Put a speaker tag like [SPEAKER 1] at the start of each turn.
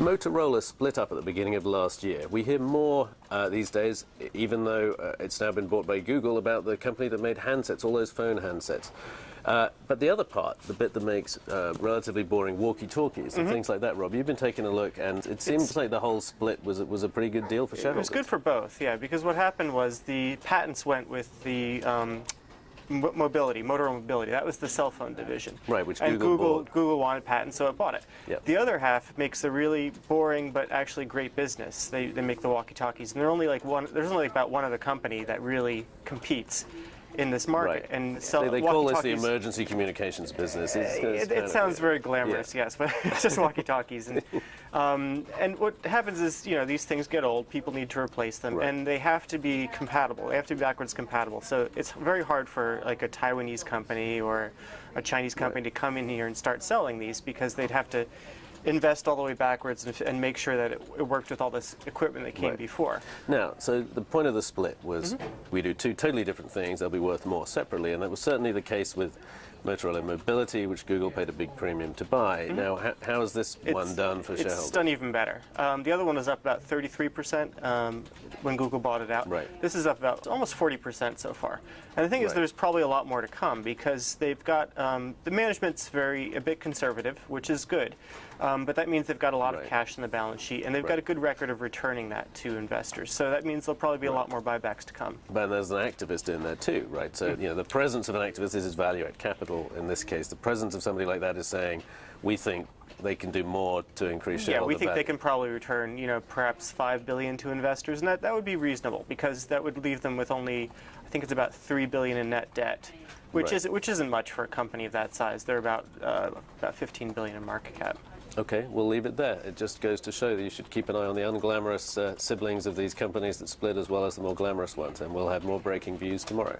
[SPEAKER 1] Motorola split up at the beginning of last year. We hear more these days, even though it's now been bought by Google, about the company that made handsets, all those phone handsets. But the other part, the bit that makes relatively boring walkie-talkies and things like that, Rob, you've been taking a look, and it seems like the whole split was a pretty good deal for shareholders.
[SPEAKER 2] It was good for both, yeah, because what happened was the patents went with the Motorola Mobility. That was the cell phone division.
[SPEAKER 1] Right, which
[SPEAKER 2] and
[SPEAKER 1] Google bought.
[SPEAKER 2] Google wanted patents, so it bought it.
[SPEAKER 1] Yep.
[SPEAKER 2] The other half makes a really boring but actually great business. They make the walkie-talkies, and there's only about one other company that really competes in this market.
[SPEAKER 1] Right.
[SPEAKER 2] And
[SPEAKER 1] they call this the emergency communications business.
[SPEAKER 2] It sounds very glamorous, yes, but it's just walkie-talkies. And what happens is, you know, these things get old, people need to replace them, and they have to be compatible. They have to be backwards compatible. So it's very hard for like a Taiwanese company or a Chinese company to come in here and start selling these, because they'd have to invest all the way backwards and make sure that it worked with all this equipment that came before.
[SPEAKER 1] Now, so the point of the split was we do two totally different things, they'll be worth more separately, and that was certainly the case with Motorola Mobility, which Google paid a big premium to buy. Now, how is this one done for shareholders?
[SPEAKER 2] It's done even better. The other one was up about 33% when Google bought it out.
[SPEAKER 1] Right.
[SPEAKER 2] This is up about almost 40% so far. And the thing is, there's probably a lot more to come, because they've got, the management's a bit conservative, which is good. But that means they've got a lot of cash in the balance sheet, and they've got a good record of returning that to investors. So that means there'll probably be a lot more buybacks to come.
[SPEAKER 1] But there's an activist in there too, right? So, you know, the presence of an activist is value at capital in this case. The presence of somebody like that is saying, we think they can do more to increase shareholder
[SPEAKER 2] value. Yeah, we think
[SPEAKER 1] value.
[SPEAKER 2] they can probably return, you know, perhaps $5 billion to investors, and that would be reasonable, because that would leave them with only, I think it's about $3 billion in net debt, which isn't much for a company of that size. They're about $15 billion in market cap.
[SPEAKER 1] Okay, we'll leave it there. It just goes to show that you should keep an eye on the unglamorous siblings of these companies that split, as well as the more glamorous ones, and we'll have more breaking views tomorrow.